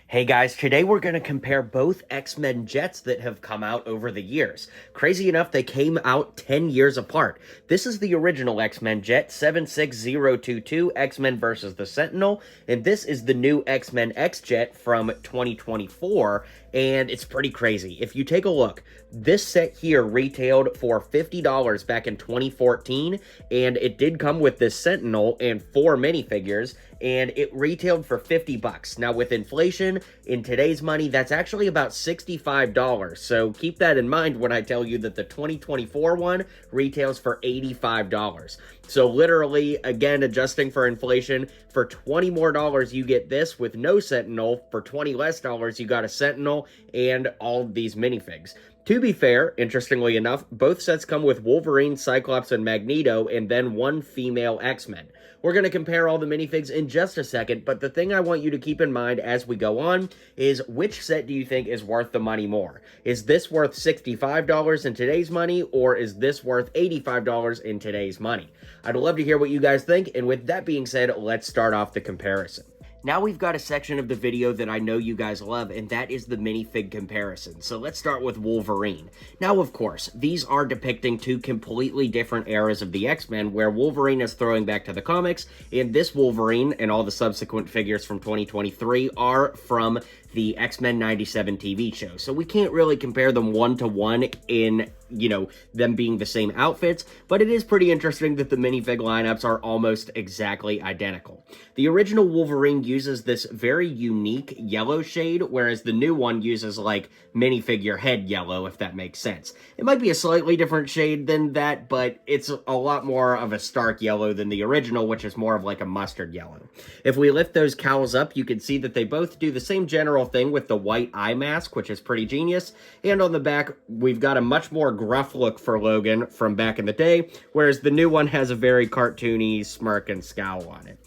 Hey guys, today we're going to compare both X-Men jets that have come out over the years. Crazy enough, they came out 10 years apart. This is the original X-Men jet, 76022, X-Men versus the Sentinel, and this is the new X-Men X-Jet from 2024, and it's pretty crazy. If you take a look, this set here retailed for $50 back in 2014, and it did come with this Sentinel and 4 minifigures, and it retailed for 50 bucks. Now with inflation, in today's money, that's actually about $65. So keep that in mind when I tell you that the 2024 one retails for $85. So literally, again, adjusting for inflation, for $20 more you get this with no Sentinel. For $20 less, you got a Sentinel and all of these minifigs. To be fair, interestingly enough, both sets come with Wolverine, Cyclops, and Magneto, and then one female X-Men. We're going to compare all the minifigs in just a second, but the thing I want you to keep in mind as we go on is which set do you think is worth the money more? Is this worth $65 in today's money, or is this worth $85 in today's money? I'd love to hear what you guys think, and with that being said, let's start off the comparison. Now we've got a section of the video that I know you guys love, and that is the minifig comparison. So let's start with Wolverine. Now, of course, these are depicting two completely different eras of the X-Men, where Wolverine is throwing back to the comics, and this Wolverine and all the subsequent figures from 2023 are from the X-Men 97 TV show. So we can't really compare them one-to-one in, them being the same outfits, but it is pretty interesting that the minifig lineups are almost exactly identical. The original Wolverine uses this very unique yellow shade, whereas the new one uses, like, minifigure head yellow, if that makes sense. It might be a slightly different shade than that, but it's a lot more of a stark yellow than the original, which is more of like a mustard yellow. If we lift those cowls up, you can see that they both do the same general thing with the white eye mask, which is pretty genius, and on the back, we've got a much more gruff look for Logan from back in the day, whereas the new one has a very cartoony smirk and scowl on it.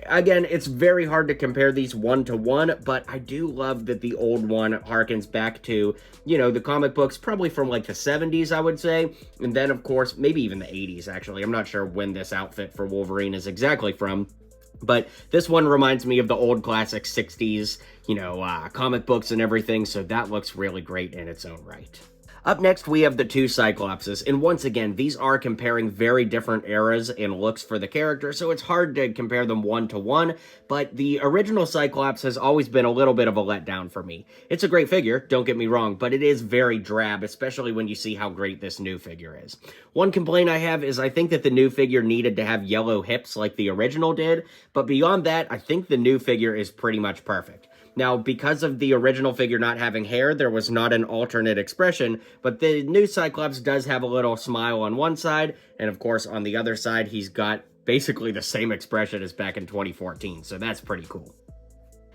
Again, it's very hard to compare these one-to-one, but I do love that the old one harkens back to, the comic books, probably from like the 70s, I would say, and then, of course, maybe even the 80s, actually. I'm not sure when this outfit for Wolverine is exactly from, but this one reminds me of the old classic 60s, comic books and everything, so that looks really great in its own right. Up next, we have the two Cyclopses, and once again, these are comparing very different eras and looks for the character, so it's hard to compare them one-to-one, but the original Cyclops has always been a little bit of a letdown for me. It's a great figure, don't get me wrong, but it is very drab, especially when you see how great this new figure is. One complaint I have is I think that the new figure needed to have yellow hips like the original did, but beyond that, I think the new figure is pretty much perfect. Now, because of the original figure not having hair, there was not an alternate expression, but the new Cyclops does have a little smile on one side, and of course, on the other side, he's got basically the same expression as back in 2014, so that's pretty cool.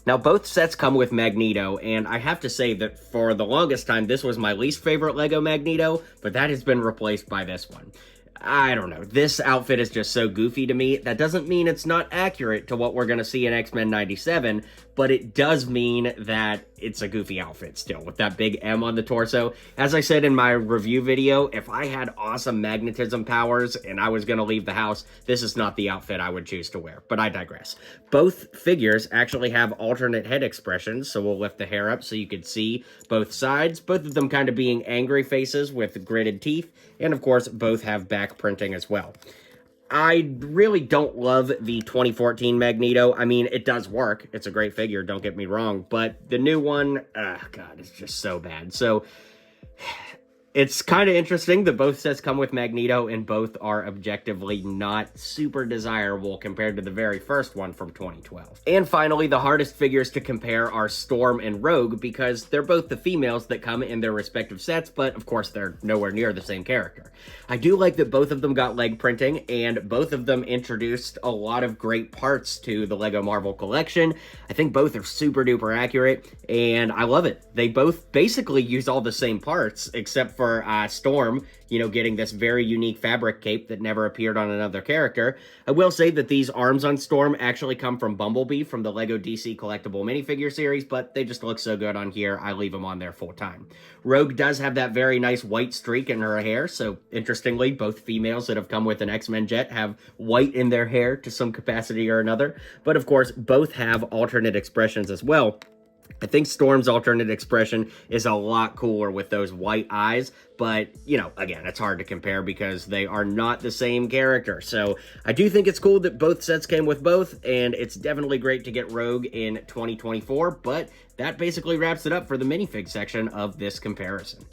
Now, both sets come with Magneto, and I have to say that for the longest time, this was my least favorite LEGO Magneto, but that has been replaced by this one. I don't know, this outfit is just so goofy to me. That doesn't mean it's not accurate to what we're going to see in X-Men 97, but it does mean that it's a goofy outfit still, with that big M on the torso. As I said in my review video, if I had awesome magnetism powers and I was going to leave the house, this is not the outfit I would choose to wear, but I digress. Both figures actually have alternate head expressions, so we'll lift the hair up so you can see both sides, both of them kind of being angry faces with gritted teeth, and of course, both have back printing as well. I really don't love the 2014 Magneto. I mean, it does work. It's a great figure, don't get me wrong. But the new one, God, it's just so bad. So, it's kind of interesting that both sets come with Magneto and both are objectively not super desirable compared to the very first one from 2012. And finally, the hardest figures to compare are Storm and Rogue because they're both the females that come in their respective sets, but of course they're nowhere near the same character. I do like that both of them got leg printing and both of them introduced a lot of great parts to the LEGO Marvel collection. I think both are super duper accurate and I love it. They both basically use all the same parts except for Storm, getting this very unique fabric cape that never appeared on another character. I will say that these arms on Storm actually come from Bumblebee from the LEGO DC collectible minifigure series, but they just look so good on here, I leave them on there full time. Rogue does have that very nice white streak in her hair, so interestingly, both females that have come with an X-Men jet have white in their hair to some capacity or another, but of course, both have alternate expressions as well. I think Storm's alternate expression is a lot cooler with those white eyes, but, you know, again, it's hard to compare because they are not the same character. So I do think it's cool that both sets came with both, and it's definitely great to get Rogue in 2024, but that basically wraps it up for the minifig section of this comparison.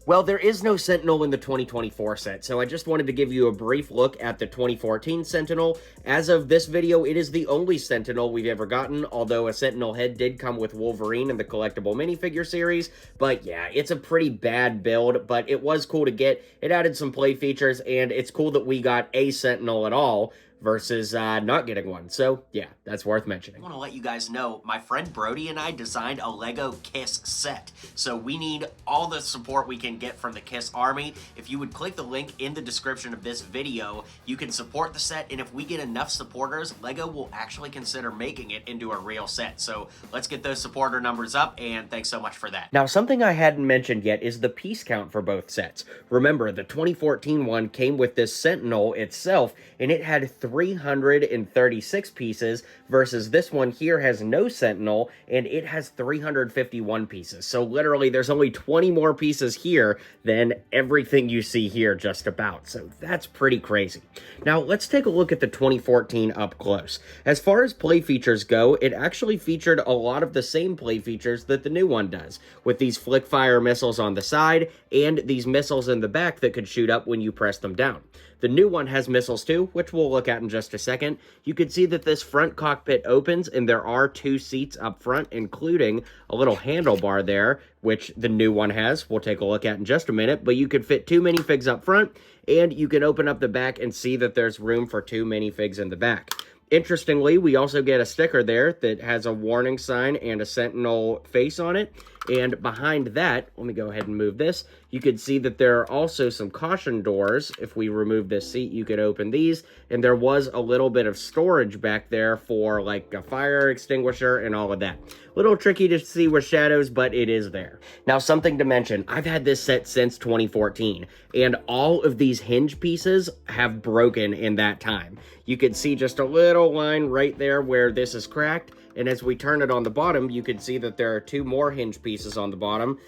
Well, there is no Sentinel in the 2024 set, so I just wanted to give you a brief look at the 2014 Sentinel. As of this video, it is the only Sentinel we've ever gotten, although a Sentinel head did come with Wolverine in the collectible minifigure series. But yeah, it's a pretty bad build, but it was cool to get. It added some play features, and it's cool that we got a Sentinel at all versus not getting one. So yeah, that's worth mentioning. I want to let you guys know, my friend Brody and I designed a Lego Kiss set. So we need all the support we can get from the Kiss army. If you would click the link in the description of this video, you can support the set, and if we get enough supporters, Lego will actually consider making it into a real set. So let's get those supporter numbers up, and thanks so much for that. Now, something I hadn't mentioned yet is the piece count for both sets. Remember, the 2014 one came with this Sentinel itself, and it had 336 pieces, versus this one here has no Sentinel, and it has 351 pieces. So literally, there's only 20 more pieces here than everything you see here just about. So that's pretty crazy. Now, let's take a look at the 2014 up close. As far as play features go, it actually featured a lot of the same play features that the new one does, with these flick fire missiles on the side, and these missiles in the back that could shoot up when you press them down. The new one has missiles too, which we'll look at in just a second. You can see that this front cockpit opens, and there are 2 seats up front, including a little handlebar there, which the new one has. We'll take a look at in just a minute, but you could fit 2 minifigs up front, and you can open up the back and see that there's room for 2 minifigs in the back. Interestingly, we also get a sticker there that has a warning sign and a Sentinel face on it. And behind that, let me go ahead and move this, you could see that there are also some caution doors. If we remove this seat, you could open these. And there was a little bit of storage back there for like a fire extinguisher and all of that. A little tricky to see with shadows, but it is there. Now, something to mention, I've had this set since 2014, and all of these hinge pieces have broken in that time. You could see just a little line right there where this is cracked, and as we turn it on the bottom, you can see that there are 2 more hinge pieces on the bottom,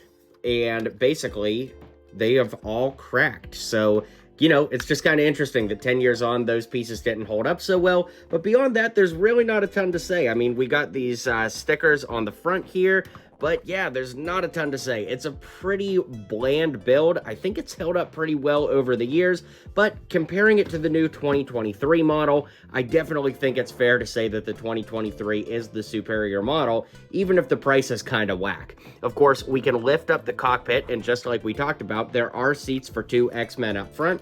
and basically, they have all cracked. So, you know, it's just kind of interesting that 10 years on, those pieces didn't hold up so well. But beyond that, there's really not a ton to say. I mean, we got these stickers on the front here, but yeah, there's not a ton to say. It's a pretty bland build. I think it's held up pretty well over the years, but comparing it to the new 2023 model, I definitely think it's fair to say that the 2023 is the superior model, even if the price is kind of whack. Of course, we can lift up the cockpit, and just like we talked about, there are seats for 2 X-Men up front.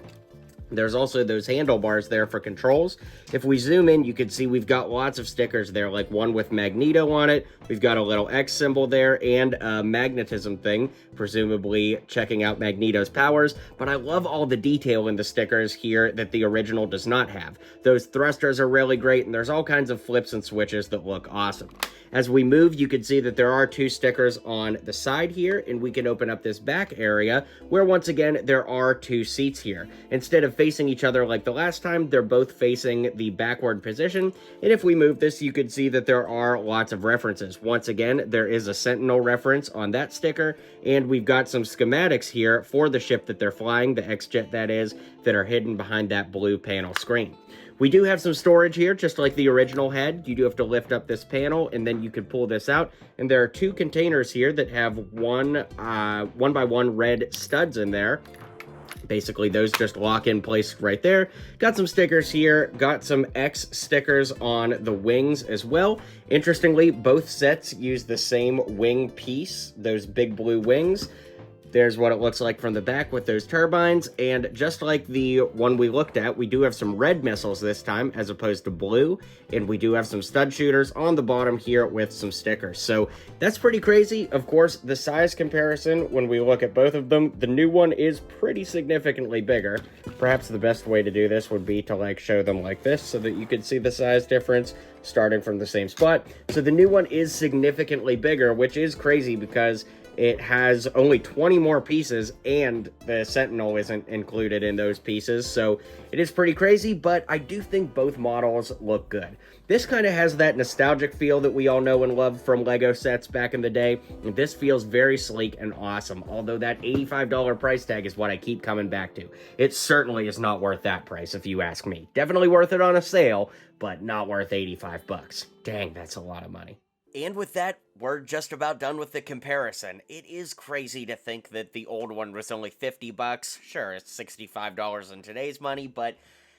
There's also those handlebars there for controls. If we zoom in, you can see we've got lots of stickers there, like one with Magneto on it. We've got a little X symbol there and a magnetism thing, presumably checking out Magneto's powers. But I love all the detail in the stickers here that the original does not have. Those thrusters are really great, and there's all kinds of flips and switches that look awesome. As we move, you can see that there are 2 stickers on the side here, and we can open up this back area where, once again, there are 2 seats here. Instead of facing each other like the last time, they're both facing the backward position. And if we move this, you can see that there are lots of references. Once again, there is a Sentinel reference on that sticker, and we've got some schematics here for the ship that they're flying, the X-Jet that is, that are hidden behind that blue panel screen. We do have some storage here, just like the original had. You do have to lift up this panel, and then you can pull this out. And there are 2 containers here that have one by one red studs in there. Basically, those just lock in place right there. Got some stickers here. Got some X stickers on the wings as well. Interestingly, both sets use the same wing piece, those big blue wings. There's what it looks like from the back with those turbines, and just like the one we looked at, we do have some red missiles this time as opposed to blue, and we do have some stud shooters on the bottom here with some stickers. So that's pretty crazy. Of course, the size comparison, when we look at both of them, the new one is pretty significantly bigger. Perhaps the best way to do this would be to like show them like this so that you could see the size difference starting from the same spot. So the new one is significantly bigger, which is crazy because it has only 20 more pieces, and the Sentinel isn't included in those pieces, so it is pretty crazy, but I do think both models look good. This kind of has that nostalgic feel that we all know and love from LEGO sets back in the day, and this feels very sleek and awesome, although that $85 price tag is what I keep coming back to. It certainly is not worth that price, if you ask me. Definitely worth it on a sale, but not worth 85 bucks. Dang, that's a lot of money. And with that, we're just about done with the comparison. It is crazy to think that the old one was only 50 bucks. Sure, it's $65 in today's money, but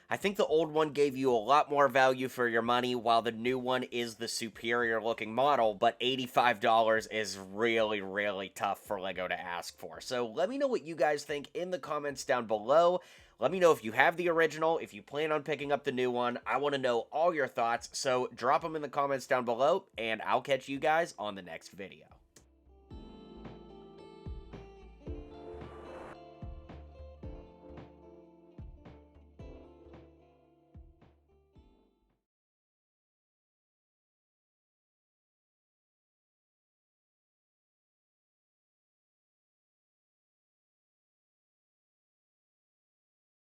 I think the old one gave you a lot more value for your money, while the new one is the superior looking model, but $85 is really, really tough for LEGO to ask for. So let me know what you guys think in the comments down below. Let me know if you have the original, if you plan on picking up the new one. I want to know all your thoughts, so drop them in the comments down below, and I'll catch you guys on the next video.